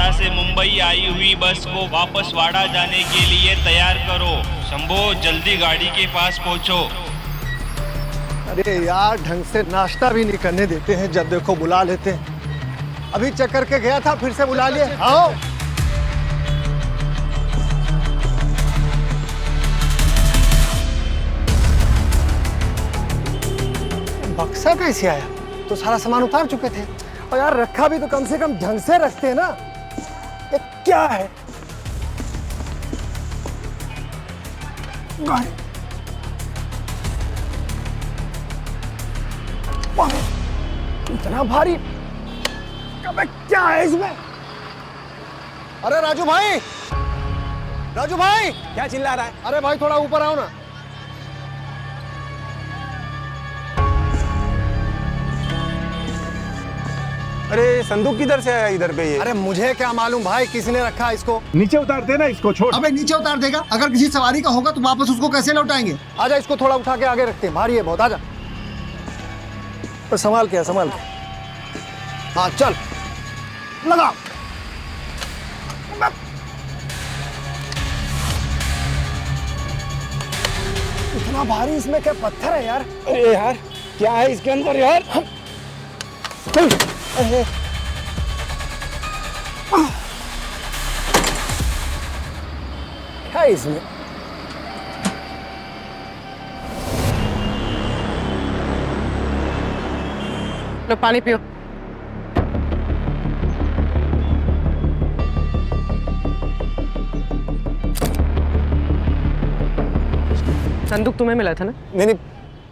वाड़ा से मुंबई आई हुई बस को वापस वाड़ा जाने के लिए तैयार करो। शंभो, जल्दी गाड़ी के पास पहुंचो। अरे यार, ढंग से नाश्ता भी नहीं करने देते हैं, जब देखो बुला लेते हैं। अभी चेक करके गया था, फिर से बुला लिए। आओ। बक्सा कैसे आया? तो सारा सामान उतार चुके थे। और यार, रखा भी तो कम से कम ढंग से रखते हैं ना। ये क्या है? इतना भारी, अबे क्या है इसमें? अरे राजू भाई, राजू भाई, क्या चिल्ला रहा है? अरे भाई थोड़ा ऊपर आओ ना। अरे संदूक किधर से आया इधर पे ये? अरे मुझे क्या मालूम भाई, किसने रखा इसको? नीचे उतार देना इसको, छोड़। अबे नीचे उतार देगा? अगर किसी सवारी का होगा तो वापस उसको कैसे लौटाएंगे? आजा, इसको थोड़ा उठा के आगे रखते हैं, भारी है बहुत। आजा, पर संभाल के, संभाल के। हाँ चल, लगा। इतना भारी, इसमें क्या पत्थर है यार? अरे यार, क्या है इसके अंदर यार? क्या है इसमें? लो पानी पियो। संदूक तुम्हें मिला था ना? नहीं,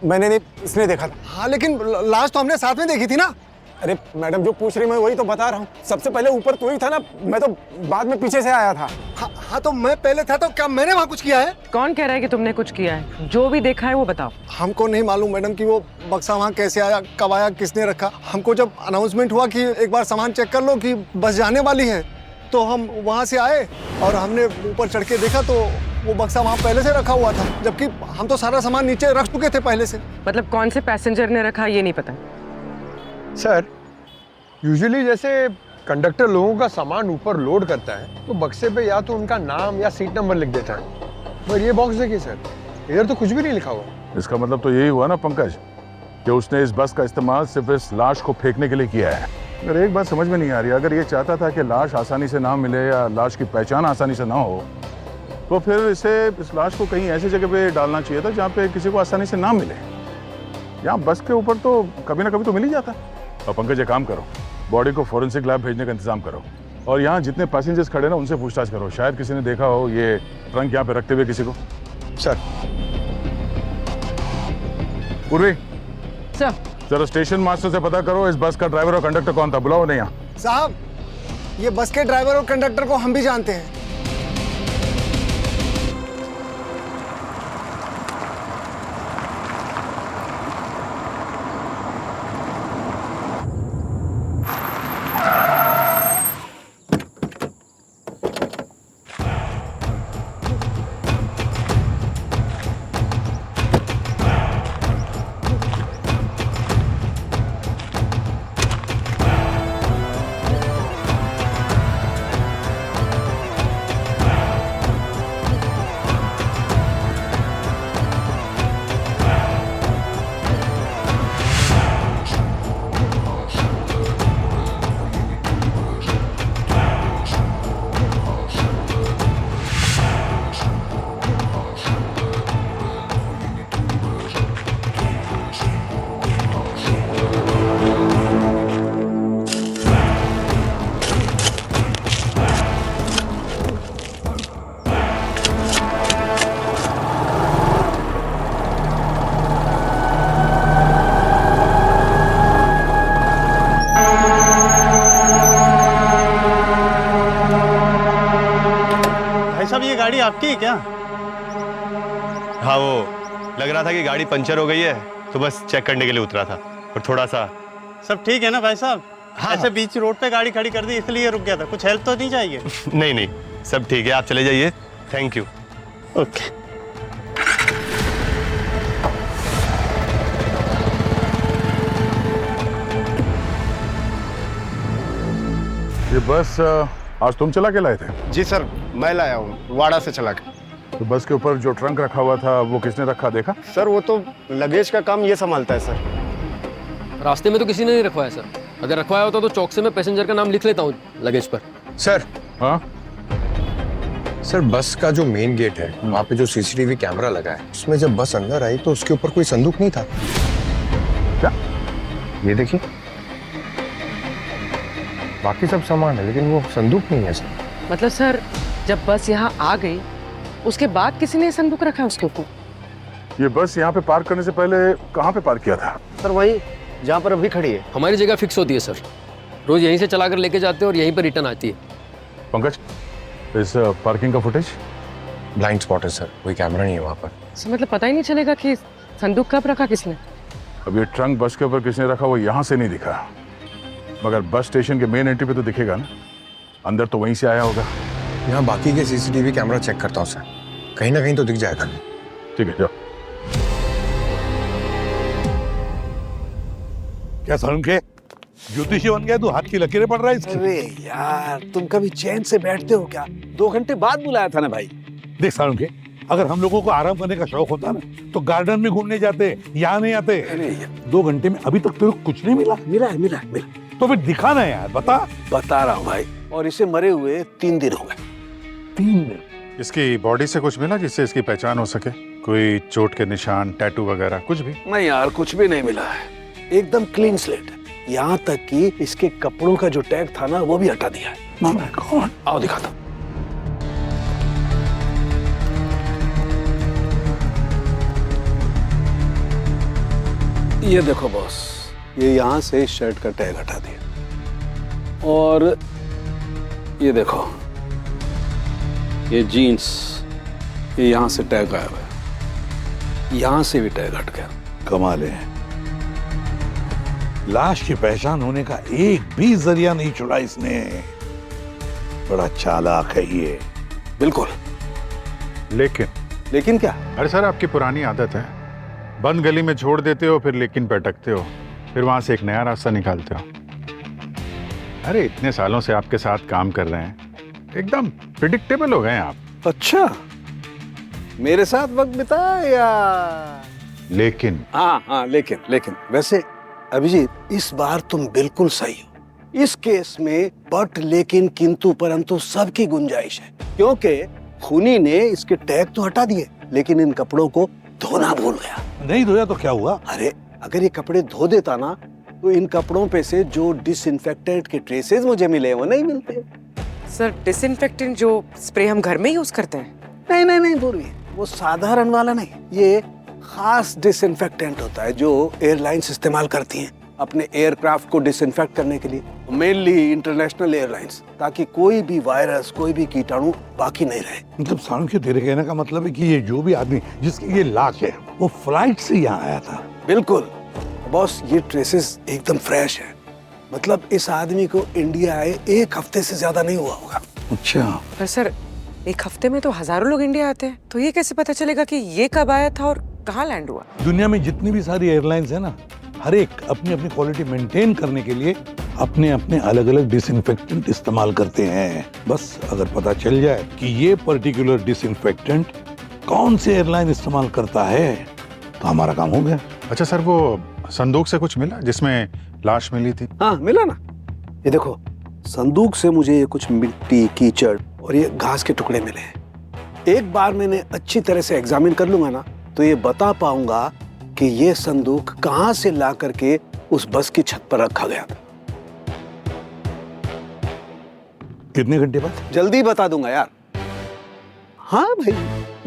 मैंने नहीं, इसने देखा था। हाँ लेकिन लास्ट तो हमने साथ में देखी थी ना। अरे मैडम, जो पूछ रही मैं वही तो बता रहा हूँ। सबसे पहले ऊपर तू ही था ना, मैं तो बाद में पीछे से आया था। हाँ तो मैं पहले था, तो क्या मैंने वहाँ कुछ किया है? कौन कह रहा है कि तुमने कुछ किया है? जो भी देखा है वो बताओ। हमको नहीं मालूम मैडम कि वो बक्सा वहाँ कैसे आया, कब आया, किसने रखा। हमको जब अनाउंसमेंट हुआ कि एक बार सामान चेक कर लो कि बस जाने वाली है, तो हम वहाँ से आए और हमने ऊपर चढ़ के देखा तो वो बक्सा वहाँ पहले से रखा हुआ था, जबकि हम तो सारा सामान नीचे रख चुके थे पहले से। मतलब कौन से पैसेंजर ने रखा ये नहीं पता? सर, यूजुअली जैसे कंडक्टर लोगों का सामान ऊपर लोड करता है तो बक्से पे या तो उनका नाम या सीट नंबर लिख देता है, पर ये बॉक्स देखिए सर, इधर तो कुछ भी नहीं लिखा हुआ। इसका मतलब तो यही हुआ ना पंकज, कि उसने इस बस का इस्तेमाल सिर्फ इस लाश को फेंकने के लिए किया है। अगर एक बात समझ में नहीं आ रही, अगर ये चाहता था कि लाश आसानी से ना मिले या लाश की पहचान आसानी से ना हो, तो फिर इस लाश को कहीं ऐसी जगह पे डालना चाहिए था जहाँ पे किसी को आसानी से ना मिले। यहाँ बस के ऊपर तो कभी ना कभी तो मिल ही जाता। और पंकज, एक काम करो, बॉडी को फोरेंसिक लैब भेजने का इंतजाम करो, और यहाँ जितने पैसेंजर्स खड़े ना उनसे पूछताछ करो, शायद किसी ने देखा हो ये ट्रंक यहाँ पे रखते हुए किसी को। सर। पूर्वी सर, जरा स्टेशन मास्टर से पता करो इस बस का ड्राइवर और कंडक्टर कौन था, बुलाओ नहीं यहाँ। साहब, ये बस के ड्राइवर और कंडक्टर को हम भी जानते हैं। गाड़ी आपकी है क्या? हाँ, वो लग रहा था कि गाड़ी पंचर हो गई है तो बस चेक करने के लिए उतरा था, और थोड़ा सा। सब ठीक है ना भाई साहब? हाँ, ऐसे बीच रोड पे गाड़ी खड़ी कर दी इसलिए रुक गया था। कुछ हेल्प तो नहीं चाहिए? नहीं नहीं, सब ठीक है, आप चले जाइए। Thank you. ओके। ये बस आज तुम चला के लाए थे? जी सर, मैं लाया हूँ वाड़ा से चला के। तो बस के ऊपर जो ट्रंक रखा हुआ था वो किसने रखा, देखा? सर वो तो लगेज का काम ये संभालता है सर। रास्ते में तो किसी ने नहीं रखवाया सर। अगर रखवाया होता तो चौक से मैं पैसेंजर का नाम लिख लेता हूँ लगेज पर। सर, हाँ सर बस का जो मेन गेट है वहाँ पे जो सीसीटीवी कैमरा लगा है, उसमें जब बस अंदर आई तो उसके ऊपर कोई संदूक नहीं था। क्या? ये देखिए, बाकी सब सामान है लेकिन वो संदूक नहीं है सर। मतलब सर, जब बस यहाँ आ गई उसके बाद किसी ने संदूक रखा उसके ऊपर? ये बस यहाँ पे पार्क करने से पहले कहाँ पे पार्क किया था? सर वही जहाँ पर अभी खड़ी है। हमारी जगह फिक्स होती है सर, रोज यहीं से चला कर लेके जाते हैं और यहीं पर रिटर्न आती है। पंकज, इस पार्किंग का फुटेज? ब्लाइंड स्पॉट है सर, कोई कैमरा नहीं है वहाँ पर। सर मतलब पता ही नहीं चलेगा कि संदूक कब रखा किसने? अब ये ट्रंक बस के ऊपर किसने रखा वो यहाँ से नहीं दिखा, मगर बस स्टेशन के मेन एंट्री पे तो दिखेगा ना, अंदर तो वहीं से आया होगा। यहाँ बाकी के सीसीटीवी कैमरा चेक करता हूँ सर, कहीं ना कहीं तो दिख जाएगा। ठीक है, जाओ। क्या सालुंखे के ज्योतिषी बन गया तू? हाथ की लकीरें पड़ रहा है इसकी। अरे यार, तुम कभी चैन से बैठते हो क्या? 2 घंटे बाद बुलाया था ना भाई। देख सालुंखे, अगर हम लोगों को आराम करने का शौक होता ना तो गार्डन में घूमने जाते, यहाँ नहीं आते। 2 घंटे में अभी तक तेरे को कुछ नहीं मिला? मिला। तो फिर दिखाना यार, बता रहा हूँ भाई। और इसे मरे हुए 3 दिन हो गए। 3 दिन? इसकी बॉडी से कुछ मिला जिससे इसकी पहचान हो सके? कोई चोट के निशान, टैटू वगैरह कुछ भी? नहीं यार, कुछ भी नहीं मिला है। एकदम क्लीन स्लेट है। यहाँ तक कि इसके कपड़ों का जो टैग था ना वो भी हटा दिया है। कौन? आओ दिखाता हूं। ये देखो बॉस, ये यहाँ से शर्ट का टैग हटा दिया। और ये देखो, ये जीन्स, ये यहाँ से टैग आया हुआ है। यहाँ से भी टैग हट गया। कमाल है, लाश की पहचान होने का एक भी जरिया नहीं छोड़ा इसने। बड़ा चालाक है ये। बिल्कुल। लेकिन क्या? अरे सर, आपकी पुरानी आदत है, बंद गली में छोड़ देते हो, फिर लेकिन पे अटकते हो, फिर वहां से एक नया रास्ता निकालते हो। अरे इतने सालों से आपके साथ काम कर रहे हैं, एकदम प्रिडिक्टेबल हो गए हैं आप। अच्छा, मेरे साथ वक्त बिताया या? लेकिन हाँ, लेकिन वैसे अभिजीत, इस बार तुम बिल्कुल सही हो। इस केस में बट, लेकिन, किंतु, परंतु सबकी गुंजाइश है, क्योंकि खूनी ने इसके टैग तो हटा दिए लेकिन इन कपड़ों को धोना भूल गया। नहीं धोया तो क्या हुआ? अरे अगर ये कपड़े धो देता ना तो इन कपड़ों पे से जो डिसइंफेक्टेंट के ट्रेसेस मुझे मिले वो नहीं मिलते। सर, डिसइंफेक्टेंट जो स्प्रे हम घर में यूज करते हैं? नहीं पूर्वी, वो साधारण वाला नहीं, ये खास डिसइंफेक्टेंट होता है जो एयरलाइंस इस्तेमाल करती हैं अपने एयरक्राफ्ट को डिसइंफेक्ट करने के लिए, मेनली इंटरनेशनल एयरलाइंस, ताकि कोई भी वायरस, कोई भी कीटाणु बाकी नहीं रहे। मतलब सालुंखे, तेरे कहने का मतलब है कि ये जो भी आदमी जिसकी ये लाश है वो फ्लाइट से यहाँ आया था? बिल्कुल बॉस, ये ट्रेसेस एकदम फ्रेश है। मतलब इस आदमी को इंडिया आए 1 हफ्ते से ज्यादा नहीं हुआ होगा। अच्छा। पर सर, 1 हफ्ते में तो हजारों लोग इंडिया आते हैं, तो ये कैसे पता चलेगा कि ये कब आया था और कहाँ लैंड हुआ? दुनिया में जितनी भी सारी एयरलाइंस है ना, हर एक अपनी अपनी क्वालिटी मेंटेन करने के लिए अपने अपने अलग अलग डिसइंफेक्टेंट इस्तेमाल करते हैं। बस अगर पता चल जाए कि ये पर्टिकुलर डिसइंफेक्टेंट कौन से एयरलाइन इस्तेमाल करता है तो हमारा काम हो गया। अच्छा सर, वो संदूक से कुछ मिला जिसमें लाश मिली थी? हाँ मिला ना, ये देखो, संदूक से मुझे कुछ मिट्टी, कीचड़ और ये घास के टुकड़े मिले हैं। एक बार मैंने अच्छी तरह से एग्जामिन कर लूंगा ना तो ये बता पाऊंगा कि ये संदूक कहां से ला करके उस बस की छत पर रखा गया था। कितने घंटे बाद? जल्दी बता दूंगा यार। हाँ भाई,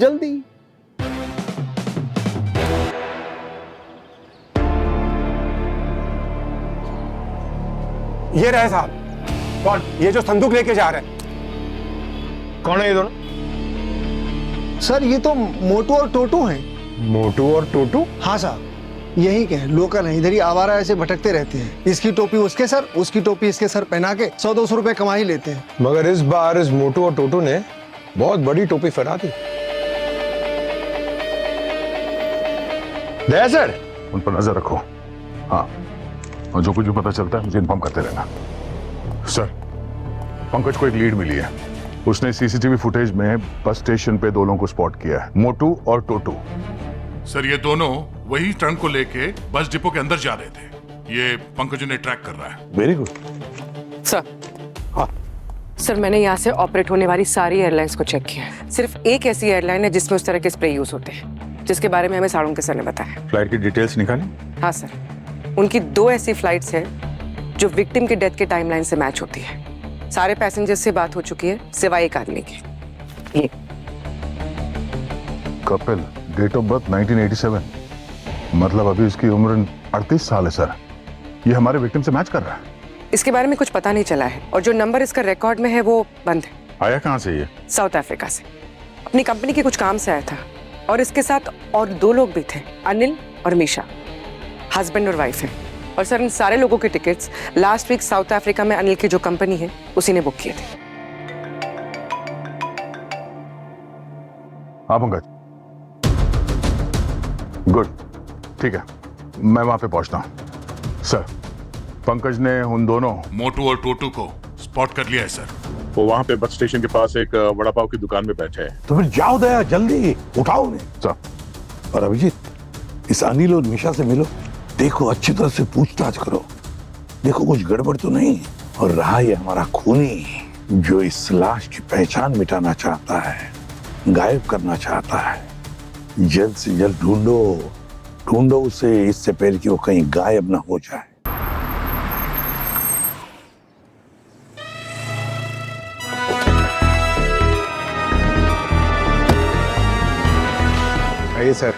जल्दी। ये रहे साहब। कौन? ये जो संदूक लेके जा रहे हैं। कौन है ये दोनों? सर ये तो मोटू और टोटू हैं। मोटू और टोटू? हाँ साहब, यही के हैं, लोकल हैं, इधर ही आवारा ऐसे भटकते रहते हैं। इसकी टोपी उसके सर, उसकी टोपी इसके सर पहना के 100-200 रुपए कमा ही लेते हैं। मगर इस बार इस मोटू और टोटू ने बहुत बड़ी टोपी फहरा दी। दया सर, उन पर नजर रखो। हाँ, और जो कुछ भी पता चलता है मुझे इन्फॉर्म करते रहना। सर, पंकज को एक लीड मिली है। उसने सीसीटीवी फुटेज में बस स्टेशन पे दो लोगों को स्पॉट किया है, मोटू और टोटू। सर ये दोनों वही ट्रंक को लेके बस डिपो के अंदर जा रहे थे। ये पंकज उन्हें ट्रैक कर रहा है। Very good sir. हाँ सर, मैंने यहाँ से ऑपरेट होने वाली सारी एयरलाइंस को चेक किया है। सिर्फ एक ऐसी एयरलाइन है जिसमें उस तरह के स्प्रे यूज होते हैं, जिसके बारे में हमें साळुंके सर ने बताया। फ्लाइट की डिटेल्स निकाली? हाँ सर, उनकी 2 ऐसी फ्लाइट्स हैं जो विक्टिम के डेथ के टाइमलाइन से मैच होती है। सारे पैसेंजर्स से बात हो चुकी है सिवाय एक आदमी की। ये कपिल, डेट ऑफ बर्थ 1987, मतलब अभी उसकी उम्र 38 साल है सर। ये हमारे विक्टिम से मैच कर रहा है। इसके बारे में कुछ पता नहीं चला है और जो नंबर इसका रिकॉर्ड में है वो बंद है। आया कहाँ से ये? साउथ अफ्रीका से। अपनी कंपनी के कुछ काम से आया था और इसके साथ और 2 लोग भी थे, अनिल और मीशा, हस्बैंड और वाइफ है। और सर, इन सारे लोगों के tickets last week South Africa में अनिल की जो कंपनी है उसी ने बुक किए थे। हाँ पंकज, गुड, ठीक है, मैं वहां पे पहुंचता हूं। सर, पंकज ने उन दोनों मोटू और टोटू को स्पॉट कर लिया है सर। वो वहां पे बस स्टेशन के पास एक वड़ा पाव की दुकान में बैठे हैं। तो फिर जाओ दया, जल्दी उठाओ उन्हें। सर। और अभिजीत, इस अनिल और निशा से मिलो, देखो अच्छी तरह से पूछताछ करो, देखो कुछ गड़बड़ तो नहीं। और रहा ये हमारा खूनी जो इस लाश की पहचान मिटाना चाहता है, गायब करना चाहता है, जल्द से जल्द ढूंढो उसे, इससे पहले कि वो कहीं गायब ना हो जाए। आइए सर,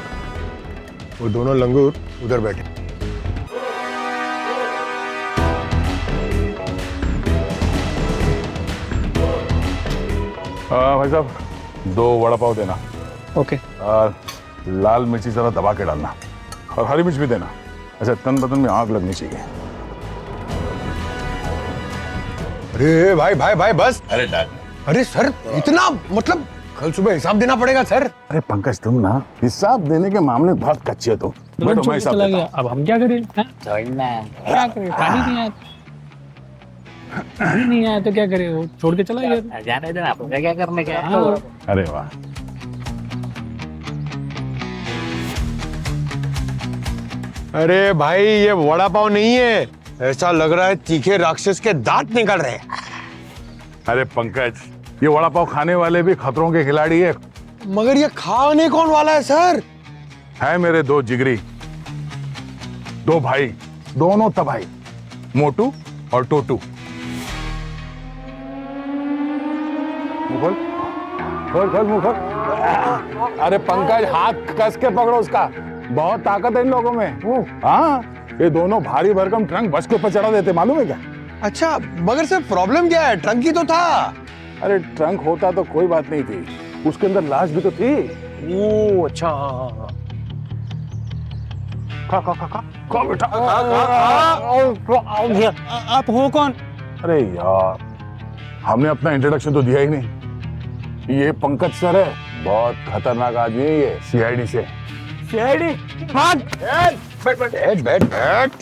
वो दोनों लंगूर उधर बैठे। भाई साहब, 2 वड़ा पाव देना। ओके। और लाल मिर्ची जरा दबा के डालना और हरी मिर्च भी देना। अच्छा, तन बदन में आग लगनी चाहिए। अरे भाई भाई भाई बस। अरे डाल। अरे सर, इतना मतलब कल सुबह हिसाब देना पड़ेगा सर। अरे पंकज, तुम ना हिसाब देने के मामले में बहुत कच्चे हो तुम। बैठो, मैं हिसाब देता हूं। अब हम क्या करें? क्या करें? पानी नहीं आया, पानी नहीं आया तो क्या करें? वो छोड़ के चला गया। जाने देना, आपको क्या करने का। अरे वाह, अरे भाई, ये वड़ा पाव नहीं है, ऐसा लग रहा है तीखे राक्षस के दांत निकल रहे हैं। अरे पंकज, ये वड़ा पाव खाने वाले भी खतरों के खिलाड़ी है। मगर ये खाने कौन वाला है सर? है मेरे 2 जिगरी, 2 भाई, दोनों तबाही, मोटू और टोटू। अरे पंकज, हाथ कस के पकड़ो उसका, बहुत ताकत है इन लोगों में। हाँ, ये दोनों भारी भरकम ट्रंक बस के ऊपर चढ़ा देते, मालूम है क्या? अच्छा, मगर सर प्रॉब्लम क्या है? ट्रंक ही तो था। अरे ट्रंक होता तो कोई बात नहीं थी, उसके अंदर लाश भी तो थी। ओ अच्छा, खा बेटा, आप हो कौन? अरे यार, हमने अपना इंट्रोडक्शन तो दिया ही नहीं। ये पंकज सर है, बहुत खतरनाक आदमी है ये, सीआईडी से। सीआईडी? बैठ।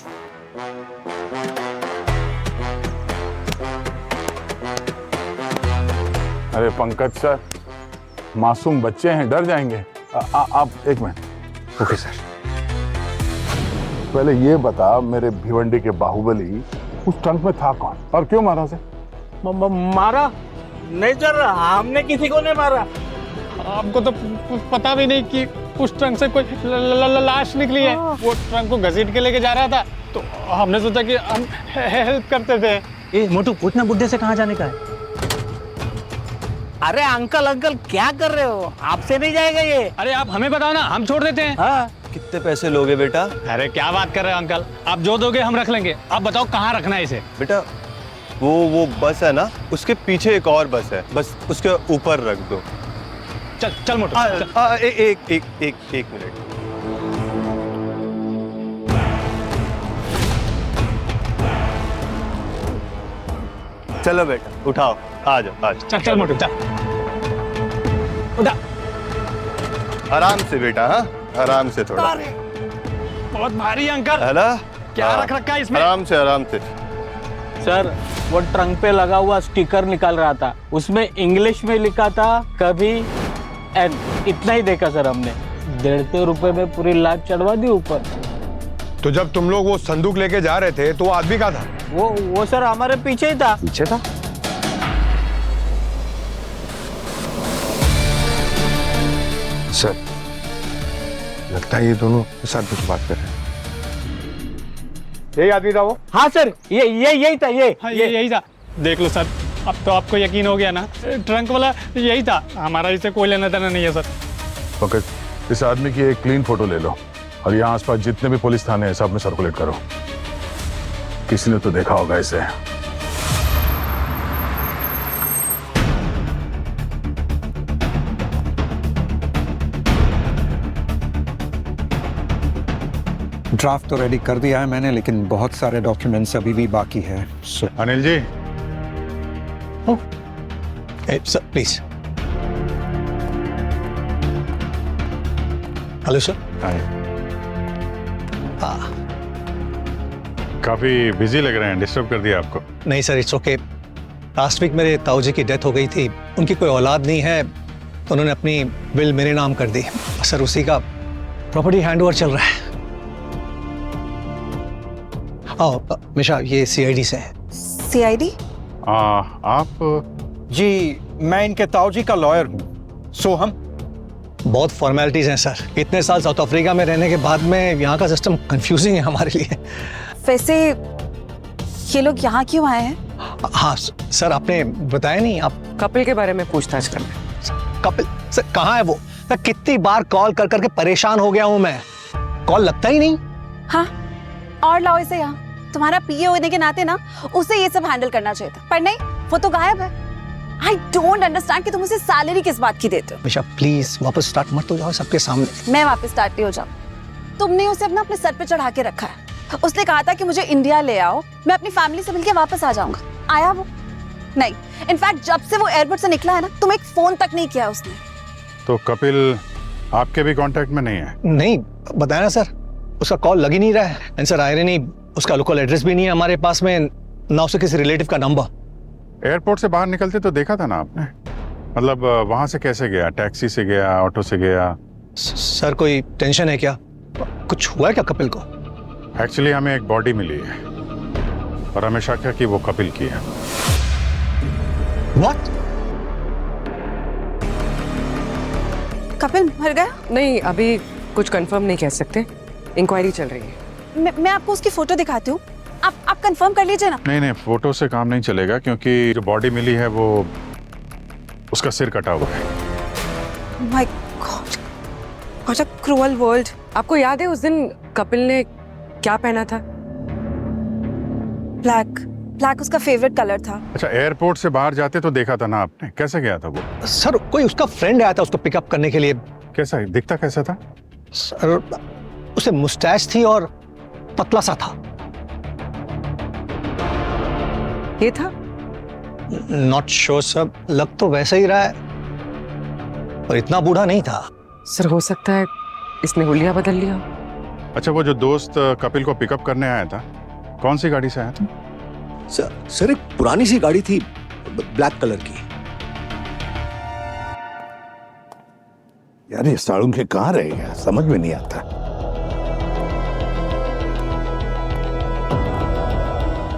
अरे पंकज सर, मासूम बच्चे हैं, डर जाएंगे। आप एक मिनट। Okay sir. पहले ये बता, मेरे भिवंडी के बाहुबली, उस ट्रंक में था कौन और क्यों मारा उसे? मारा नहीं सर, हमने किसी को नहीं मारा। आपको तो पता भी नहीं कि उस ट्रंक से कोई लाश निकली है। वो ट्रंक को घसीट के लेके जा रहा था, तो हमने सोचा कि हम हेल्प करते थे। ए मोटू, पूछना बुड्ढे से कहाँ जाने का है। अरे अंकल क्या कर रहे हो? आपसे नहीं जाएगा ये। अरे आप हमें बताओ ना, हम छोड़ देते हैं। हाँ। कितने पैसे लोगे बेटा? अरे क्या बात कर रहे हो अंकल, आप जो दोगे हम रख लेंगे। आप बताओ कहाँ रखना है इसे। बेटा, वो बस है ना, उसके पीछे एक और बस है, बस उसके ऊपर रख दो। चल मोटू। एक मिनट। चलो बेटा, उठाओ, आ जाओ। चल मोटू, चल उठा। आराम से बेटा, हाँ, आराम से थोड़ा। बहुत भारी अंकल है ना? क्या रख रखा है इसमें? आराम से। सर वो ट्रंक पे लगा हुआ स्टिकर निकाल रहा था, उसमें इंग्लिश में लिखा था कभी एंड, इतना ही देखा सर हमने। 150 रुपए में पूरी लाश चढ़वा दी ऊपर। तो जब तुम लोग वो संदूक लेके जा रहे थे तो वो आदमी कहाँ था? वो सर हमारे पीछे ही था। पीछे था? सर, लगता है ये दोनों एक साथ कुछ बात कर रहे हैं। यही आदमी था वो? हाँ सर, यही था, यही था। देख लो सर, अब तो आपको यकीन हो गया ना, ट्रंक वाला यही था। हमारा इसे कोई लेना देना नहीं है सर। पंकज, इस आदमी की एक क्लीन फोटो ले लो और यहाँ आसपास जितने भी पुलिस थाने हैं सब में सर्कुलेट करो। किसी ने तो देखा होगा इसे। ड्राफ्ट तो रेडी कर दिया है मैंने, लेकिन बहुत सारे डॉक्यूमेंट्स अभी भी बाकी है। Anil ji, sir please. Hello sir. काफी बिजी लग रहे हैं, डिस्टर्ब कर दिया आपको? नहीं sir, it's okay. Last week मेरे ताऊ जी की डेथ हो गई थी, उनकी कोई औलाद नहीं है तो उन्होंने अपनी विल मेरे नाम कर दी। सर उसी का प्रॉपर्टी हैंडओवर चल रहा है। मिशा, ये सीआईडी से है। सीआईडी? आप? जी, मैं इनके ताऊ जी का लॉयर हूँ। सो हम बहुत फॉर्मेलिटीज हैं सर। इतने साल साउथ अफ्रीका में रहने के बाद में यहाँ का सिस्टम कंफ्यूजिंग है हमारे लिए। वैसे ये लोग यहाँ क्यों आए हैं? हाँ सर, आपने बताया नहीं। आप कपिल के बारे में पूछताछ करना। कपिल सर कहाँ है वो? सर कितनी बार कॉल कर करके परेशान हो गया हूँ मैं, कॉल लगता ही नहीं। हाँ, और लाओ इसे यहाँ। तुम्हारा पीए होने के नाते ना उसे ये सब हैंडल करना चाहिए था, पर नहीं, वो तो गायब है। आई डोंट अंडरस्टैंड कि तुम उसे सैलरी किस बात की देते हो। मिशा प्लीज वापस स्टार्ट मत हो जाओ सबके सामने। मैं वापस स्टार्ट नहीं हो जाऊँ। तुमने उसे अपने सर पे चढ़ा के रखा है। उसने कहा था कि मुझे इंडिया ले आओ, मैं अपनी फैमिली से मिलके वापस आ जाऊंगा। आया वो? नहीं। इनफैक्ट जब से वो एयरपोर्ट से निकला है ना, तुम एक फोन तक नहीं किया उसने। तो कपिल आपके भी कांटेक्ट में नहीं है? नहीं, बताया ना सर, उसका कॉल लग ही नहीं रहा है। एंड सर आयरनी, उसका लोकल एड्रेस भी नहीं है हमारे पास में, ना उसे किसी रिलेटिव का नंबर। एयरपोर्ट से बाहर निकलते तो देखा था ना आपने? मतलब वहां से कैसे गया? टैक्सी से गया, ऑटो से गया? सर कोई टेंशन है क्या? कुछ हुआ है क्या कपिल को? एक्चुअली हमें एक बॉडी मिली है और हमें शक है कि वो कपिल की है। What? कपिल मर गया? नहीं, अभी कुछ कंफर्म नहीं कह सकते, इंक्वायरी चल रही है। मैं आपको उसकी फोटो दिखाती हूँ, आप कंफर्म कर लीजिए ना। नहीं, फोटो से काम नहीं चलेगा क्योंकि जो बॉडी मिली है वो उसका सिर कटा हुआ है। My God, what a cruel world. आपको याद है उस दिन कपिल ने क्या पहना था? ब्लैक उसका फेवरेट कलर था। अच्छा, एयरपोर्ट से बाहर जाते तो देखा था ना आपने? कैसे गया था वो? सर कोई उसका फ्रेंड आया था उसको पिकअप करने के लिए। कैसा दिखता कैसा था? सर उसे मुस्टैच थी और पतला सा था। ये था? नॉट श्योर सर, लग तो वैसा ही रहा है, पर इतना बूढ़ा नहीं था। सर हो सकता है इसने हुलिया बदल लिया। अच्छा, वो जो दोस्त कपिल को पिकअप करने आया था, कौन सी गाड़ी से आया था? सर एक पुरानी सी गाड़ी थी, ब्लैक कलर की। यार ये साड़ुंखे कहाँ रह गया, समझ में नहीं आता।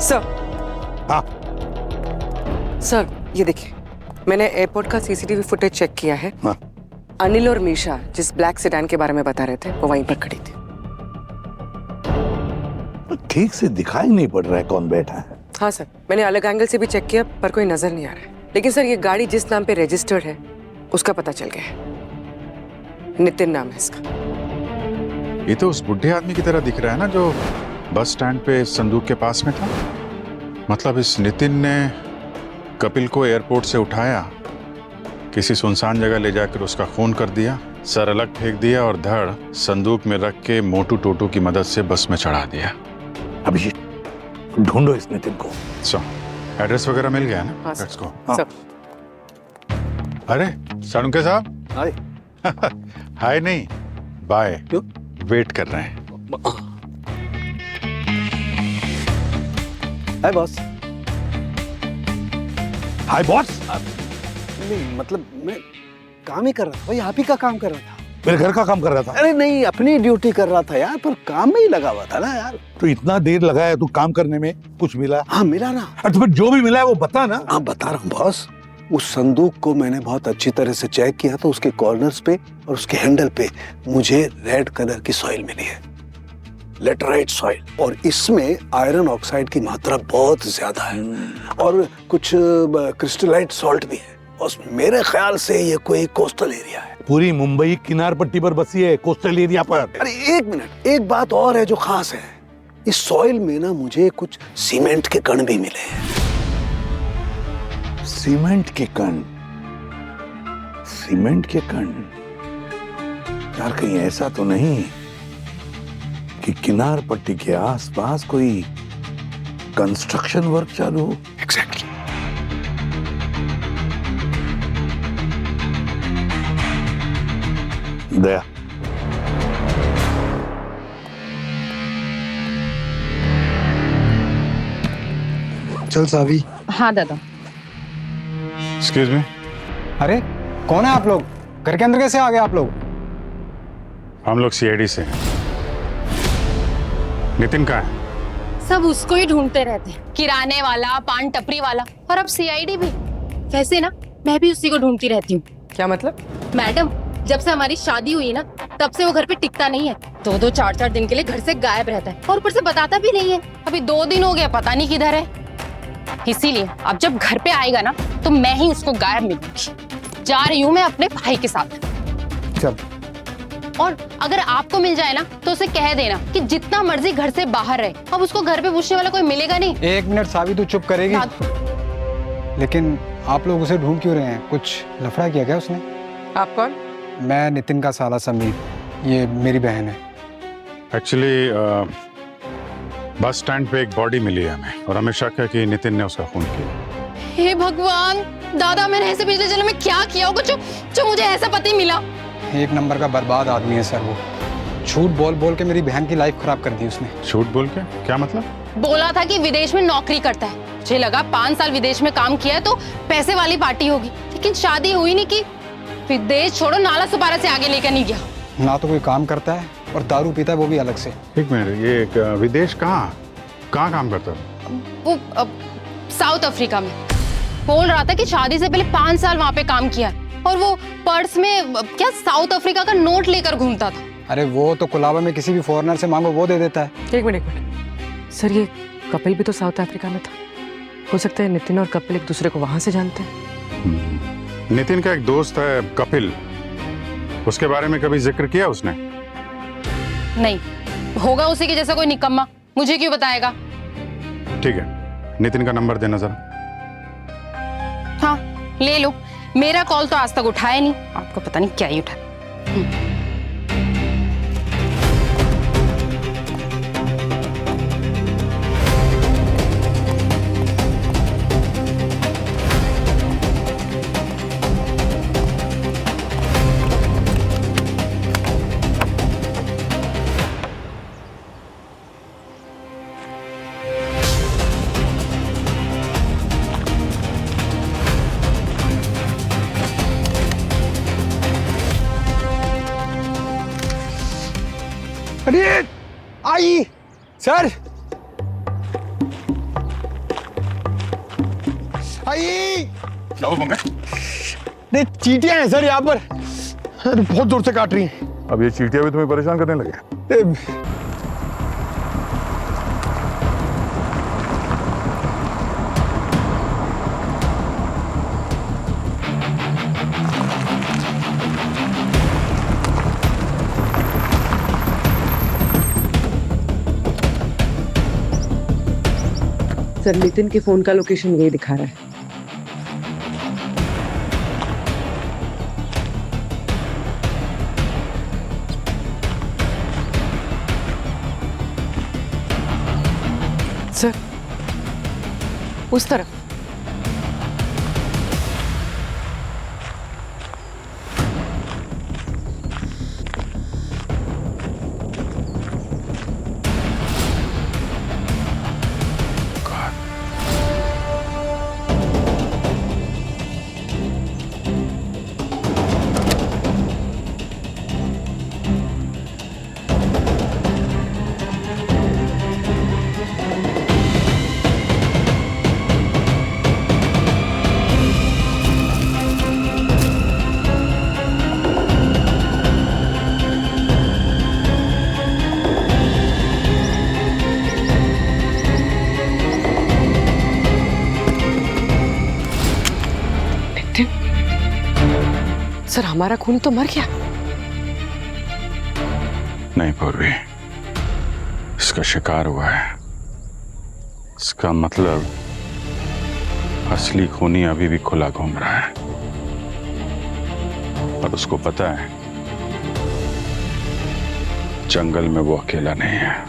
सर। हाँ सर, ये देखिए, मैंने एयरपोर्ट का सीसीटीवी फुटेज चेक किया है। हाँ। अनिल और मीशा जिस ब्लैक सेडान के बारे में बता रहे थे वो वहीं पर खड़ी थी। ठीक से दिखाई नहीं पड़ रहा है कौन बैठा है। हाँ सर, मैंने अलग एंगल से भी चेक किया पर कोई नजर नहीं आ रहा है। लेकिन सर ये गाड़ी जिस नाम पे रजिस्टर्ड है उसका पता चल गया है, नितिन नाम है इसका। ये तो उस बुढ़े आदमी की तरह दिख रहा है ना जो बस स्टैंड पे संदूक के पास में था। मतलब इस नितिन ने कपिल को एयरपोर्ट से उठाया, किसी सुनसान जगह ले जाकर उसका खून कर दिया, सर अलग फेंक दिया और धड़ संदूक में रख के मोटू टोटू की मदद से बस में चढ़ा दिया। अभिजीत, ढूंढो इस नितिन को। एड्रेस वगैरह मिल गया ना? हाँ, लेट्स गो। सर। अरे साळुंखे साहब, हाय। हाय नहीं, बाय। क्यों? वेट कर रहे हैं। हाय बॉस। हाय बॉस। नहीं मतलब मैं काम ही कर रहा था भाई, आप ही का काम कर रहा था। मेरे घर का काम कर रहा था? अरे नहीं, अपनी ड्यूटी कर रहा था यार, पर काम में ही लगा हुआ था ना यार। तो इतना देर लगा है तू काम करने में, कुछ मिला? हाँ मिला ना। तो फिर जो भी मिला है वो बता ना। हाँ बता रहा हूँ बॉस। उस संदूक को मैंने बहुत अच्छी तरह से चेक किया तो उसके कॉर्नर्स पे और उसके हैंडल पे मुझे रेड कलर की सॉइल मिली है, लेटराइट सॉइल, और इसमें आयरन ऑक्साइड की मात्रा बहुत ज्यादा है और कुछ क्रिस्टलाइट सॉल्ट भी है। और मेरे ख्याल से ये कोई कोस्टल एरिया है। पूरी मुंबई किनार पट्टी पर बसी है, कोस्टल एरिया पर। अरे एक मिनट, एक बात और है जो खास है, इस सॉइल में ना मुझे कुछ सीमेंट के कण भी मिले हैं। सीमेंट के कण? सीमेंट के कण? यार कहीं ऐसा तो नहीं कि किनार पट्टी के आसपास कोई कंस्ट्रक्शन वर्क चालू हो? एग्जैक्टली। दया, चल सावी। हाँ दादा। Excuse me. अरे कौन है आप लोग? घर के अंदर कैसे आ गए आप लोग? हम लोग सीआईडी से हैं। नितिन कहाँ है? सब उसको ही ढूंढते रहते हैं, किराने वाला, पान टपरी वाला, और अब सीआईडी भी। वैसे ना मैं भी उसी को ढूंढती रहती हूँ। क्या मतलब? मैडम, जब से हमारी शादी हुई ना तब से वो घर पे टिकता नहीं है। 2-2, 4-4 दिन के लिए घर से गायब रहता है और ऊपर से बताता भी नहीं है। अभी 2 दिन हो गया, पता नहीं किधर है। इसीलिए अब जब घर पे आएगा ना तो मैं ही उसको गायब मिलूंगी। जा रही हूँ मैं अपने भाई के साथ। चल। और अगर आपको मिल जाए ना तो उसे कह देना कि जितना मर्जी घर से बाहर रहे, अब उसको घर पे पूछने वाला कोई मिलेगा नहीं। 1 मिनट सावी, तू चुप करेगी? लेकिन आप लोग उसे ढूंढ क्यों रहे हैं? कुछ लफड़ा किया क्या उसने? आप कौन? मैं नितिन का साला समीर, ये मेरी बहन है। एक्चुअली बस स्टैंड पे एक बॉडी मिली है हमें, और हमें शक है कि नितिन ने उसका खून किया। हे भगवान, दादा मैंने ऐसे पिछले जन्म में क्या किया होगा जो मुझे ऐसा पति मिला? 1 नंबर का बर्बाद आदमी है सर वो। झूठ बोल बोल के मेरी बहन की लाइफ खराब कर दी उसने। झूठ बोल के? क्या मतलब? बोला था कि विदेश में नौकरी करता है। मुझे लगा 5 साल विदेश में काम किया है तो पैसे वाली पार्टी होगी, लेकिन शादी हुई नहीं कि विदेश छोड़ो नाला सुपारा से आगे लेकर नहीं गया। ना तो कोई काम करता है और दारू पीता है, वो भी अलग से। एक मिनट, ये विदेश कहाँ काम करता है? वो साउथ अफ्रीका में। बोल रहा था कि शादी से पहले 5 साल वहाँ पे काम किया है और वो पर्स में क्या साउथ अफ्रीका का नोट लेकर घूमता था। अरे वो तो कुलाबा में किसी भी फॉरेनर से मांगो वो दे देता है। एक मिनट सर, ये कपिल भी तो साउथ अफ्रीका में था। हो सकता है नितिन और कपिल एक दूसरे को वहां से जानते हैं। नितिन का एक दोस्त है कपिल, उसके बारे में कभी जिक्र किया उसने? नहीं, होगा उसी के जैसा कोई निकम्मा, मुझे क्यों बताएगा? ठीक है, नितिन का नंबर देना जरा। हाँ ले लो, मेरा कॉल तो आज तक उठाया नहीं, आपको पता नहीं क्या ही उठा। अरे आई सर, आई क्या हुआ पंकज? नहीं चींटियां हैं सर यहाँ पर, बहुत दूर से काट रही हैं। अब ये चींटियां भी तुम्हें परेशान करने लगे? सर नितिन के फोन का लोकेशन यही दिखा रहा है। सर उस तरफ। सर हमारा खून तो मर गया। नहीं पूर्वी, इसका शिकार हुआ है। इसका मतलब असली खूनी अभी भी खुला घूम रहा है और उसको पता है जंगल में वो अकेला नहीं है।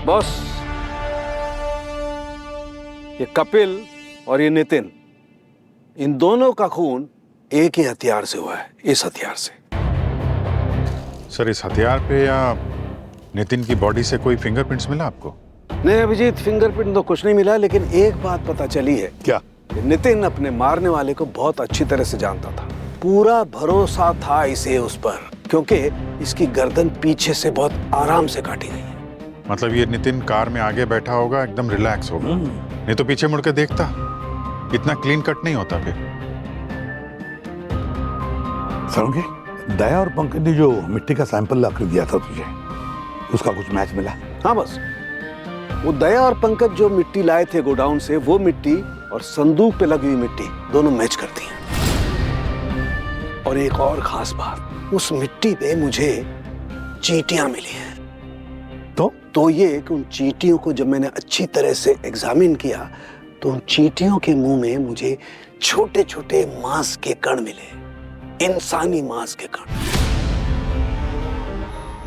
बॉस, ये कपिल और ये नितिन, इन दोनों का खून एक ही हथियार से हुआ है, इस हथियार से। सर, इस हथियार पे या नितिन की बॉडी से कोई फिंगरप्रिंट्स मिला आपको? नहीं अभिजीत, फिंगरप्रिंट तो कुछ नहीं मिला, लेकिन एक बात पता चली है। क्या? नितिन अपने मारने वाले को बहुत अच्छी तरह से जानता था। पूरा भरोसा था इसे उस पर, क्योंकि इसकी गर्दन पीछे से बहुत आराम से काटी गई है। मतलब ये नितिन कार में आगे बैठा होगा, एकदम रिलैक्स होगा, नहीं तो पीछे मुड़ के देखता, इतना क्लीन कट नहीं होता फिर। समझे? दया और पंकज ने जो मिट्टी का सैंपल लाकर दिया था तुझे, उसका कुछ मैच मिला? हाँ बस, वो दया और पंकज जो मिट्टी लाए थे गोडाउन से, वो मिट्टी और संदूक पे लगी हुई मिट्टी दोनों मैच करती हैं। और एक और खास बात, उस मिट्टी पे मुझे चींटियां मिली हैं। तो ये कि उन चींटियों को जब मैंने अच्छी तरह से एग्जामिन किया, तो उन चींटियों के मुंह में मुझे छोटे छोटे मांस के कण मिले, इंसानी मांस के कण।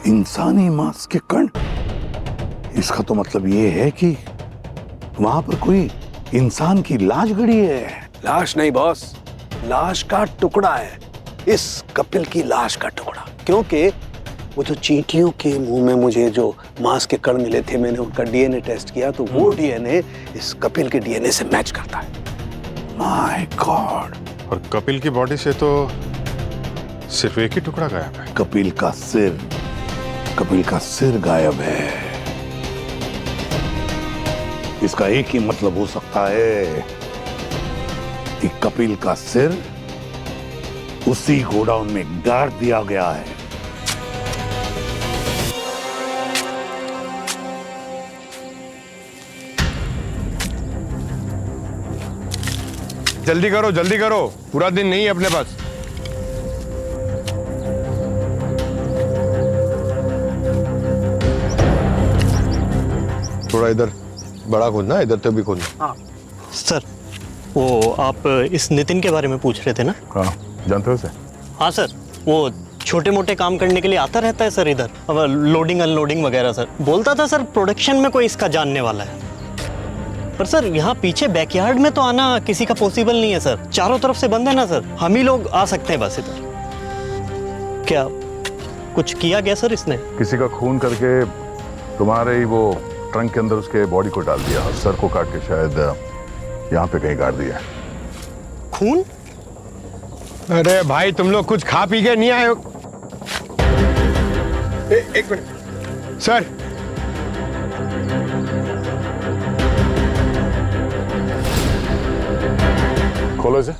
इंसानी मांस के कण? इसका तो मतलब ये है कि वहां पर कोई इंसान की लाश गड़ी है। लाश नहीं बॉस, लाश का टुकड़ा है, इस कपिल की लाश का टुकड़ा। क्योंकि वो जो चींटियों के मुंह में मुझे जो मांस के कण मिले थे, मैंने उनका डीएनए टेस्ट किया, तो वो डीएनए इस कपिल के डीएनए से मैच करता है। My God! और कपिल की बॉडी से तो सिर्फ एक ही टुकड़ा गायब है। कपिल का सिर गायब है। इसका एक ही मतलब हो सकता है कि कपिल का सिर उसी गोडाउन में गाड़ दिया गया है। जल्दी करो, पूरा दिन नहीं है अपने पास। थोड़ा इधर बड़ा खोदना, इधर तो भी खोदना। हाँ सर, वो आप इस नितिन के बारे में पूछ रहे थे ना? हाँ, जानते हो उसे? हाँ सर, वो छोटे मोटे काम करने के लिए आता रहता है सर इधर, अब लोडिंग अनलोडिंग वगैरह। सर बोलता था सर प्रोडक्शन में कोई इसका जानने वाला है, पर सर यहाँ पीछे बैकयार्ड में तो आना किसी का पॉसिबल नहीं है सर, चारों तरफ से बंद है ना सर, हम ही लोग आ सकते हैं बस इधर। क्या कुछ किया गया सर इसने? किसी का खून करके तुम्हारे ही वो ट्रंक के अंदर उसके बॉडी को डाल दिया और सर को काट के शायद यहाँ पे कहीं गाड़ दिया। खून? अरे भाई, तुम लोग कुछ खा पी के नहीं आए हो? एक मिनट सर, खोलो इसे।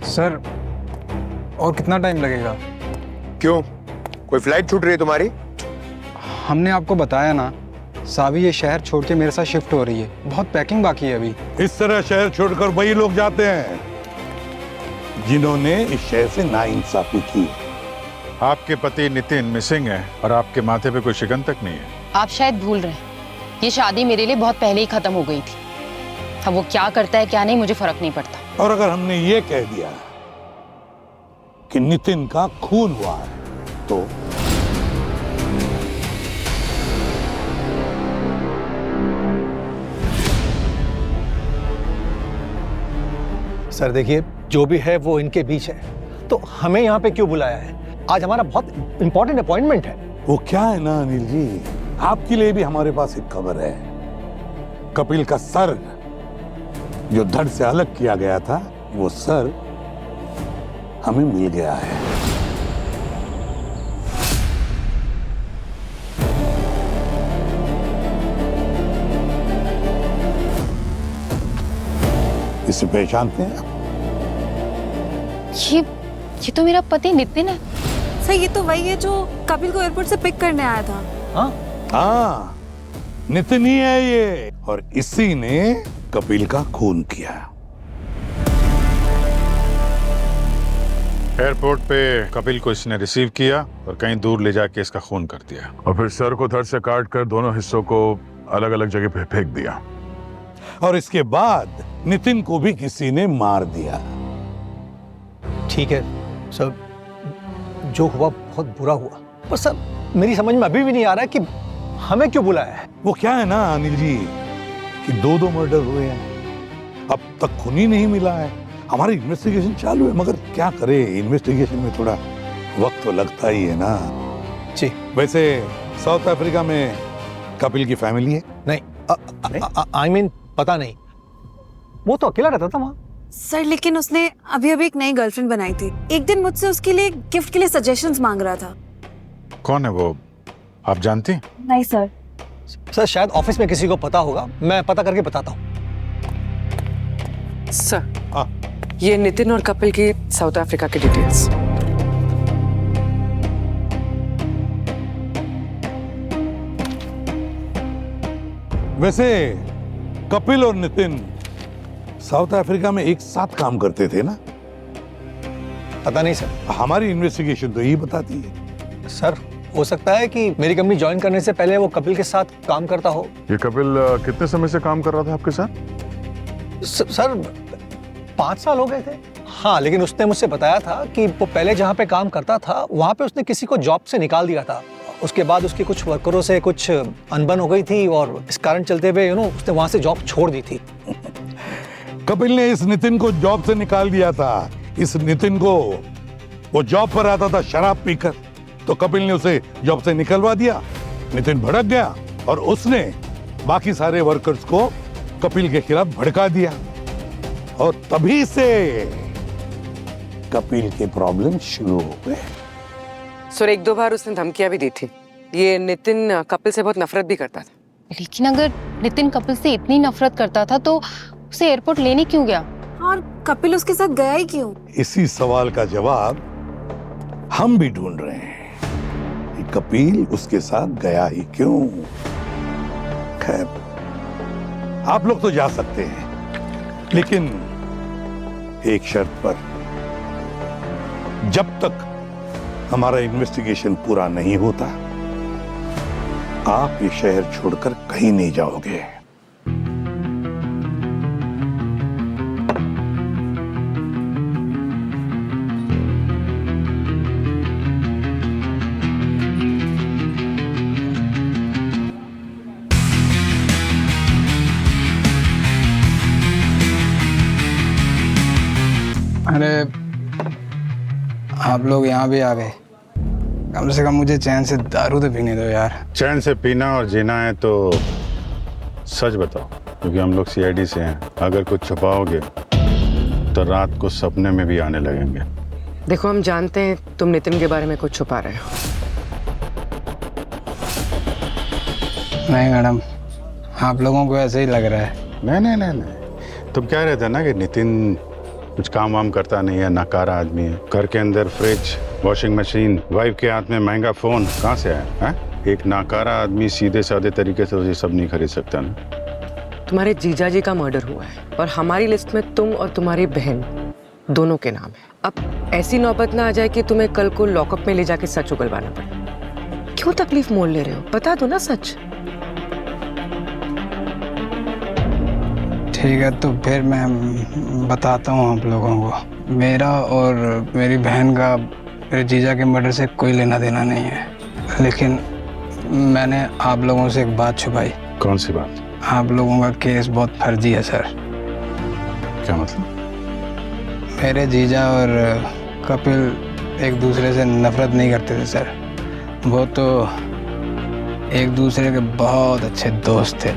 सर, और कितना टाइम लगेगा? क्यों, कोई फ्लाइट छूट रही है तुम्हारी? हमने आपको बताया ना, सावी ये शहर छोड़ के मेरे साथ शिफ्ट हो रही है, बहुत पैकिंग बाकी है अभी। इस तरह शहर छोड़कर वही लोग जाते हैं जिन्होंने इस शहर से नाइंसाफी की। आपके पति नितिन मिसिंग है और आपके माथे पे कोई शिकन तक नहीं है। आप शायद भूल रहे हैं, ये शादी मेरे लिए बहुत पहले ही खत्म हो गई थी। अब वो क्या करता है क्या नहीं, मुझे फर्क नहीं पड़ता। और अगर हमने ये कह दिया कि नितिन का खून हुआ है, तो सर देखिए, जो भी है वो इनके बीच है, तो हमें यहाँ पे क्यों बुलाया है? आज हमारा बहुत इंपॉर्टेंट अपॉइंटमेंट है। वो क्या है ना अनिल जी, आपके लिए भी हमारे पास एक खबर है। कपिल का सर जो धड़ से अलग किया गया था, वो सर हमें मिल गया है। इसे पहचानते हैं आप? ये तो मेरा पति नितिन है। सर ये तो वही है जो कपिल को एयरपोर्ट से पिक करने आया था। हाँ, नितिन ही है ये, और इसी ने कपिल का खून किया। एयरपोर्ट पे कपिल को इसने रिसीव किया और कहीं दूर ले जाके इसका खून कर दिया, और फिर सर को धड़ से काट कर दोनों हिस्सों को अलग अलग जगह पे फेंक दिया। और इसके बाद नितिन को भी किसी ने मार दिया। ठीक है सर, जो हुआ बहुत बुरा हुआ, पर सर मेरी समझ में अभी भी नहीं आ रहा है कि हमें क्यों बुलाया है। वो क्या है ना अनिल जी कि दो मर्डर हुए हैं, अब तक खून ही नहीं मिला है। हमारी इन्वेस्टिगेशन चालू है, मगर क्या करे, इन्वेस्टिगेशन में थोड़ा वक्त तो लगता ही है ना। जी। वैसे साउथ अफ्रीका में कपिल की फैमिली है? नहीं, आई मीन पता नहीं, वो तो अकेला रहता था वहाँ। सर लेकिन उसने अभी अभी एक नई गर्लफ्रेंड बनाई थी। एक दिन मुझसे उसके लिए गिफ्ट के लिए सजेशंस मांग रहा था। कौन है वो, आप जानती? नहीं सर। सर शायद ऑफिस में किसी को पता होगा, मैं पता करके बताता हूँ। सर ये नितिन और कपिल की साउथ अफ्रीका की डिटेल्स। वैसे कपिल और नितिन साउथ अफ्रीका में एक साथ काम करते थे ना? पता नहीं सर, हमारी इन्वेस्टिगेशन तो यही बताती है। सर हो सकता है कि मेरी कंपनी ज्वाइन करने से पहले वो कपिल के साथ काम करता हो। ये कपिल कितने समय से काम कर रहा था आपके साथ? सर 5 साल हो गए थे। हाँ, लेकिन उसने मुझसे बताया था कि वो पहले जहाँ पे काम करता था वहाँ पे उसने किसी को जॉब से निकाल दिया था। उसके बाद उसके कुछ वर्करों से कुछ अनबन हो गई थी और इस कारण चलते हुए उसने वहाँ से जॉब छोड़ दी थी। कपिल ने इस नितिन को जॉब से निकाल दिया था। इस नितिन को वो जॉब पर आता था शराब पीकर, तो कपिल ने उसे जॉब से निकलवा दिया। नितिन भड़क गया और उसने बाकी सारे वर्कर्स को कपिल के खिलाफ भड़का दिया, और तभी से कपिल के प्रॉब्लम शुरू हो गए। सर 1-2 बार उसने धमकियां भी दी थी। ये नितिन कपिल से बहुत नफरत भी करता था। लेकिन अगर नितिन कपिल से इतनी नफरत करता था तो उसे एयरपोर्ट लेने क्यों गया? और कपिल उसके साथ गया ही क्यों? इसी सवाल का जवाब हम भी ढूंढ रहे हैं कि कपिल उसके साथ गया ही क्यों। खैर, आप लोग तो जा सकते हैं, लेकिन एक शर्त पर, जब तक हमारा इन्वेस्टिगेशन पूरा नहीं होता आप ये शहर छोड़कर कहीं नहीं जाओगे। अरे आप लोग यहाँ भी आ गए, कम से कम मुझे चैन से दारू तो पीने दो यार। चैन से पीना और जीना है तो सच बताओ, क्योंकि हम लोग सीआईडी से हैं। अगर कुछ छुपाओगे तो रात को सपने में भी आने लगेंगे। देखो हम जानते हैं तुम नितिन के बारे में कुछ छुपा रहे हो। नहीं मैडम, आप लोगों को ऐसे ही लग रहा है। नहीं, तुम कह रहे थे ना कि नितिन कुछ काम वाम करता नहीं है, नाकारा आदमी है। घर के अंदर फ्रिज, वॉशिंग मशीन, वाइफ के हाथ में महंगा फोन, कहाँ से आया है? एक नाकारा आदमी सीधे साधे तरीके से ये सब नहीं खरीद सकता ना। तुम्हारे जीजा जी का मर्डर हुआ है और हमारी लिस्ट में तुम और तुम्हारी बहन दोनों के नाम है। अब ऐसी नौबत ना आ जाए कि तुम्हें कल को लॉकअप में ले जाके सच उगलवाना पड़े। क्यों तकलीफ मोल ले रहे हो? बता दो ना सच। ठीक है, तो फिर मैं बताता हूँ आप लोगों को। मेरा और मेरी बहन का मेरे जीजा के मर्डर से कोई लेना देना नहीं है, लेकिन मैंने आप लोगों से एक बात छुपाई। कौन सी बात? आप लोगों का केस बहुत फर्जी है सर। क्या मतलब? मेरे जीजा और कपिल एक दूसरे से नफरत नहीं करते थे सर, वो तो एक दूसरे के बहुत अच्छे दोस्त थे।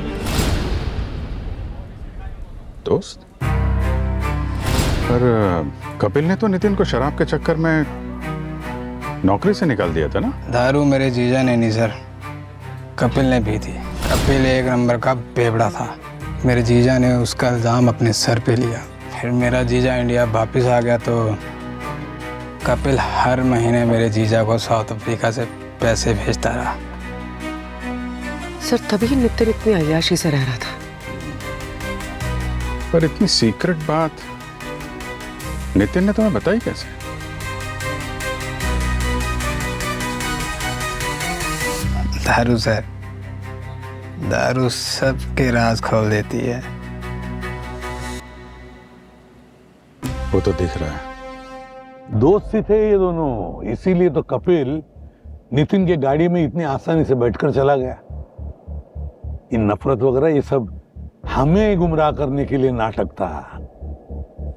दोस्त? पर कपिल ने तो नितिन को शराब के चक्कर में नौकरी से निकाल दिया था ना? दारू मेरे जीजा ने नहीं सर, कपिल ने पी थी। कपिल एक नंबर का बेवड़ा था। मेरे जीजा ने उसका इल्ज़ाम अपने सर पे लिया। फिर मेरा जीजा इंडिया वापस आ गया तो कपिल हर महीने मेरे जीजा को साउथ अफ्रीका से पैसे भेजता रहा। सर तभी नितिन इतनी अय्याशी से रह रहा था। पर इतनी सीक्रेट बात नितिन ने तुम्हें बताई कैसे? दारू सर, दारू सबके राज खोल देती है। वो तो दिख रहा है। दोस्त ही थे ये दोनों, इसीलिए तो कपिल नितिन के गाड़ी में इतनी आसानी से बैठकर चला गया। ये नफरत वगैरह ये सब हमें गुमराह करने के लिए नाटक था।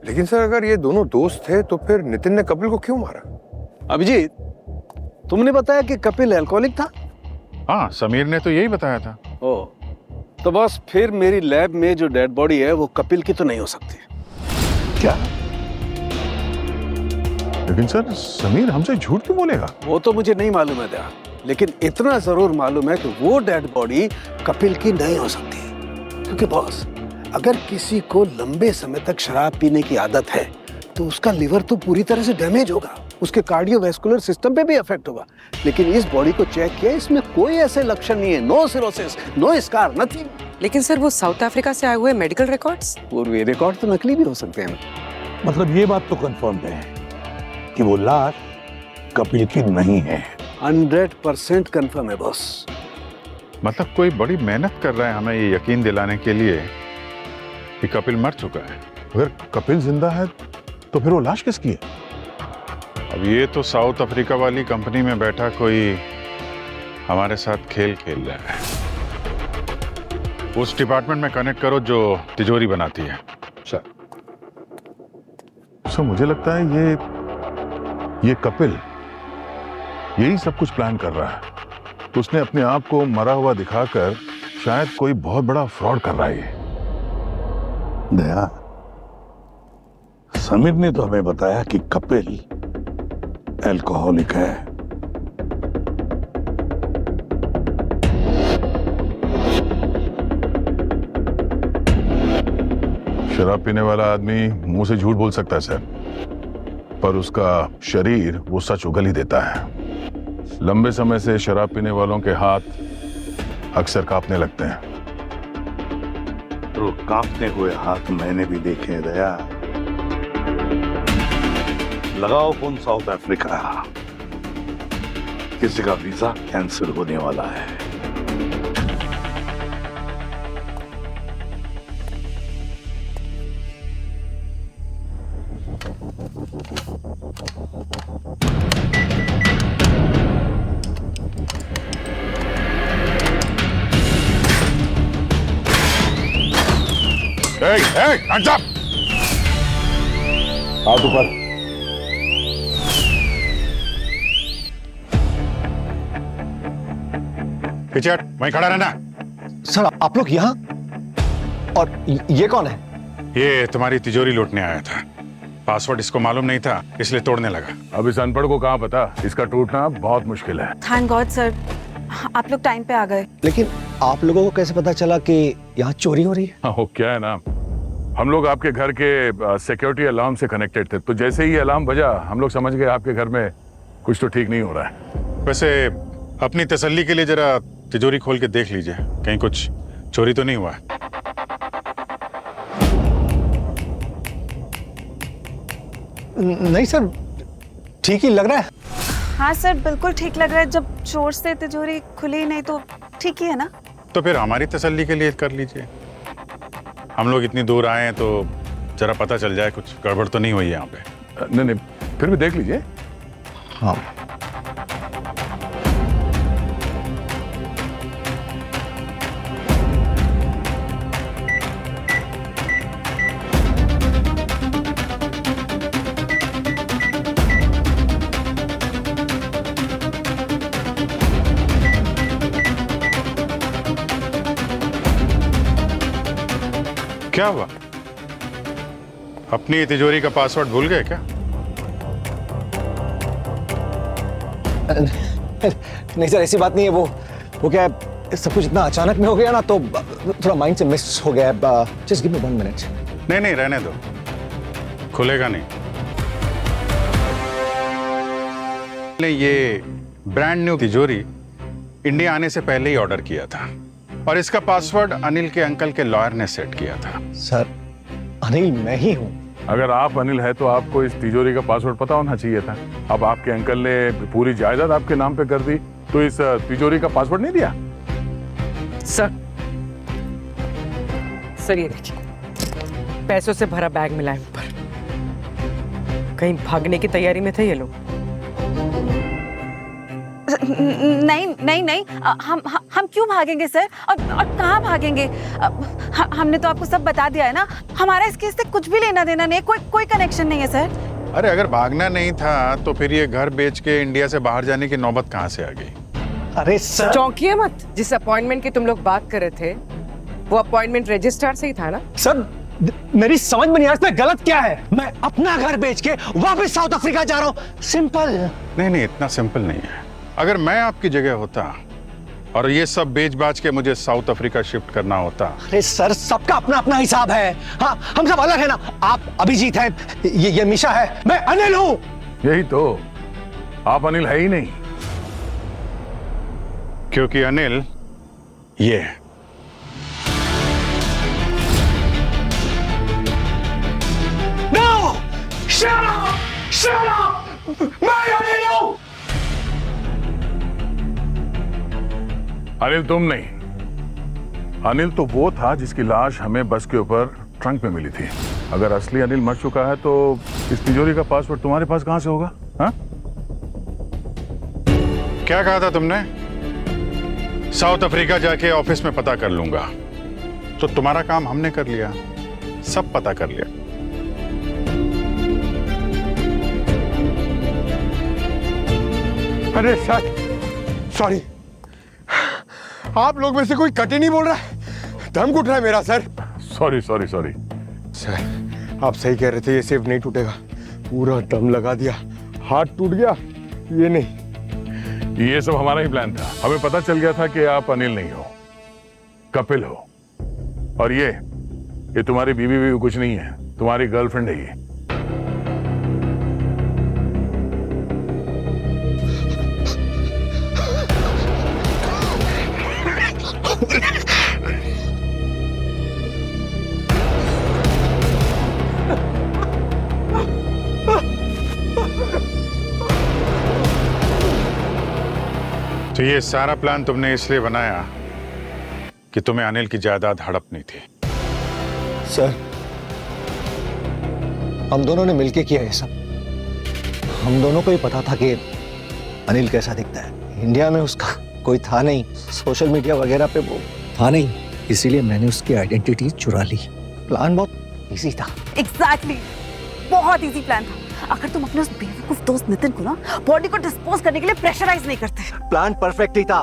लेकिन सर अगर ये दोनों दोस्त थे तो फिर नितिन ने कपिल को क्यों मारा? अभिजीत, तुमने बताया कि कपिल अल्कोहलिक था? हाँ, समीर ने तो यही बताया था। ओ, तो बस फिर मेरी लैब में जो डेड बॉडी है वो कपिल की तो नहीं हो सकती। क्या? लेकिन सर समीर हमसे झूठ क्यों बोलेगा? वो तो मुझे नहीं मालूम है दया, लेकिन इतना जरूर मालूम है कि वो डेड बॉडी कपिल की नहीं हो सकती। क्योंकि बॉस, अगर किसी को लंबे समय तक शराब पीने की आदत है तो उसका लिवर तो पूरी तरह से डैमेज होगा, उसके कार्डियोवैस्कुलर सिस्टम पे भी इफेक्ट होगा। लेकिन इस बॉडी को चेक किया, इसमें कोई ऐसे लक्षण नहीं है। No cirrhosis, no scar, nothing. लेकिन सर वो साउथ अफ्रीका से आए हुए मेडिकल रिकॉर्ड्स? पूर्वी रिकॉर्ड तो नकली भी हो सकते हैं। मतलब ये बात तो कंफर्म है कि वो लाश कपिल की नहीं है। 100% कंफर्म है बॉस। मतलब कोई बड़ी मेहनत कर रहा है हमें ये यकीन दिलाने के लिए कि कपिल मर चुका है। अगर कपिल जिंदा है तो फिर वो लाश किसकी है? अब ये तो साउथ अफ्रीका वाली कंपनी में बैठा कोई हमारे साथ खेल खेल रहा है। उस डिपार्टमेंट में कनेक्ट करो जो तिजोरी बनाती है। सर मुझे लगता है ये कपिल यही सब कुछ प्लान कर रहा है। उसने अपने आप को मरा हुआ दिखाकर शायद कोई बहुत बड़ा फ्रॉड कर रहा है। दया, समीर ने तो हमें बताया कि कपिल अल्कोहलिक है। शराब पीने वाला आदमी मुंह से झूठ बोल सकता है सर, पर उसका शरीर वो सच उगल ही देता है। लंबे समय से शराब पीने वालों के हाथ अक्सर कांपने लगते हैं। तो कांपते हुए हाथ मैंने भी देखे हैं दया। लगाओ फोन साउथ अफ्रीका, किसी का वीजा कैंसिल होने वाला है। Hey, hands up! हाथ ऊपर। पीछे हट, वहीं खड़ा रहना। सर आप लोग यहाँ? और ये कौन है? ये तुम्हारी तिजोरी लूटने आया था। पासवर्ड इसको मालूम नहीं था, इसलिए तोड़ने लगा। अब इस अनपढ़ को कहाँ पता, इसका टूटना बहुत मुश्किल है। थैंक गॉड सर, आप लोग टाइम पे आ गए। लेकिन आप लोगों को कैसे पता चला कि यहाँ चोरी हो रही है? हाँ, क्या है ना, हम लोग आपके घर के सिक्योरिटी अलार्म से कनेक्टेड थे, तो जैसे ही अलार्म बजा हम लोग समझ गए आपके घर में कुछ तो ठीक नहीं हो रहा है। वैसे अपनी तसल्ली के लिए जरा तिजोरी खोल के देख लीजिए, कहीं कुछ चोरी तो नहीं हुआ है। नहीं सर, ठीक ही लग रहा है। हाँ सर, बिल्कुल ठीक लग रहा है। जब चोर से तिजोरी खुली नहीं तो ठीक ही है ना। तो फिर हमारी तसल्ली के लिए कर लीजिए। हम लोग इतनी दूर आए हैं तो जरा पता चल जाए कुछ गड़बड़ तो नहीं हुई है यहाँ पे। नहीं, फिर भी देख लीजिए। हाँ। क्या हुआ? अपनी तिजोरी का पासवर्ड भूल गए क्या? नहीं सर, ऐसी बात नहीं है। वो क्या है, सब कुछ इतना अचानक में हो गया ना, तो थोड़ा माइंड से मिस हो गया। Just give me 1 minute. नहीं, रहने दो, खुलेगा नहीं। ने ये ब्रांड न्यू तिजोरी इंडिया आने से पहले ही ऑर्डर किया था और इसका पासवर्ड अनिल के अंकल के लॉयर ने सेट किया था। सर, अनिल मैं ही हूँ। अगर आप अनिल है तो आपको इस तिजोरी का पासवर्ड पता होना चाहिए था। अब आपके अंकल ने पूरी जायदाद आपके नाम पे कर दी तो इस तिजोरी का पासवर्ड नहीं दिया? सर ये देखिए, पैसों से भरा बैग मिला है ऊपर। कहीं भागने की तैयारी में थे ये लोग। नहीं नहीं नहीं, हम क्यों भागेंगे सर? और कहाँ भागेंगे? हमने तो आपको सब बता दिया है ना। हमारा इस केस से कुछ भी लेना देना नहीं है, कोई कनेक्शन नहीं है सर। अरे अगर भागना नहीं था तो फिर ये घर बेच के इंडिया से बाहर जाने की नौबत कहाँ से आ गई? अरे सर, चौंकिए मत। जिस अपॉइंटमेंट की तुम लोग बात कर रहे थे वो अपॉइंटमेंट रजिस्ट्रार से ही था ना? सर मेरी समझ में नहीं आ रहा इसमें गलत क्या है। मैं अपना घर बेच के वापस साउथ अफ्रीका जा रहा हूँ, सिंपल। नहीं, इतना सिंपल नहीं है। अगर मैं आपकी जगह होता और ये सब बेच बाच के मुझे साउथ अफ्रीका शिफ्ट करना होता। अरे सर, सबका अपना अपना हिसाब है। हाँ, हम सब अलग है ना। आप अभिजीत हैं, ये मिशा है, मैं अनिल हूँ। यही तो, आप अनिल है ही नहीं। क्योंकि अनिल ये है। No! Shut up! Shut up! मैं अनिल हूँ। अनिल तुम नहीं, अनिल तो वो था जिसकी लाश हमें बस के ऊपर ट्रंक में मिली थी। अगर असली अनिल मर चुका है तो इस तिजोरी का पासवर्ड तुम्हारे पास कहां से होगा? हाँ? क्या कहा था तुमने? साउथ अफ्रीका जाके ऑफिस में पता कर लूंगा। तो तुम्हारा काम हमने कर लिया, सब पता कर लिया। अरे सर, सॉरी, आप लोग में से कोई कट ही नहीं बोल रहा है, दम घुट रहा है मेरा सर। सॉरी सर, आप सही कह रहे थे, ये सेब नहीं टूटेगा। पूरा दम लगा दिया, हाथ टूट गया। ये नहीं, ये सब हमारा ही प्लान था। हमें पता चल गया था कि आप अनिल नहीं हो, कपिल हो। और ये तुम्हारी बीवी भी कुछ नहीं है, तुम्हारी गर्लफ्रेंड है ये। तो ये सारा प्लान तुमने इसलिए बनाया कि तुम्हें अनिल की जायदाद हड़पनी थी। सर, हम दोनों ने मिलके किया ये सब। हम दोनों को ही पता था कि अनिल कैसा दिखता है। इंडिया में उसका कोई था नहीं, सोशल मीडिया वगैरह पे वो था नहीं, इसीलिए मैंने उसकी आइडेंटिटी चुरा ली। प्लान बहुत इजी था। एग्जैक्टली, बहुत इजी प्लान था। अगर तुम अपने उस बेवकूफ दोस्त नितिन को ना बॉडी को डिस्पोज करने के लिए प्रेशराइज नहीं करते। प्लान परफेक्ट ही था।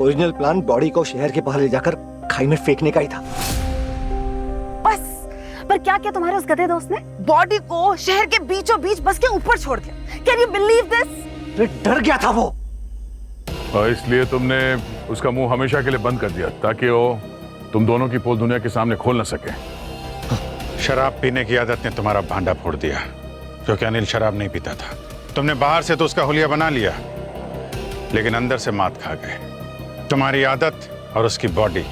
ओरिजिनल प्लान बॉडी को शहर के बाहर ले जाकर खाई में फेंकने का ही था। बस, पर क्या किया तुम्हारे उस गधे दोस्त ने? बॉडी को शहर के बीचों बीच बस के ऊपर छोड़ दिया। Can you believe this? डर गया था वो। और इसलिए तुमने उसका मुंह हमेशा के लिए बंद कर दिया ताकि वो तुम दोनों की पोल दुनिया के सामने खोल ना सके। शराब पीने की आदत ने तुम्हारा भांडा फोड़ दिया, क्योंकि अनिल शराब नहीं पीता था। तुमने बाहर से तो उसका हुलिया बना लिया, लेकिन अंदर से मात खा गए। तुम्हारी आदत और उसकी बॉडी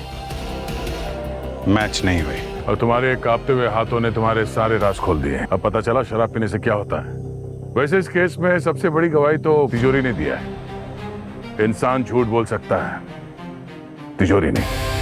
मैच नहीं हुई, और तुम्हारे कांपते हुए हाथों ने तुम्हारे सारे राज खोल दिए। अब पता चला शराब पीने से क्या होता है। वैसे इस केस में सबसे बड़ी गवाही तो तिजोरी ने दिया है। इंसान झूठ बोल सकता है, तिजोरी नहीं।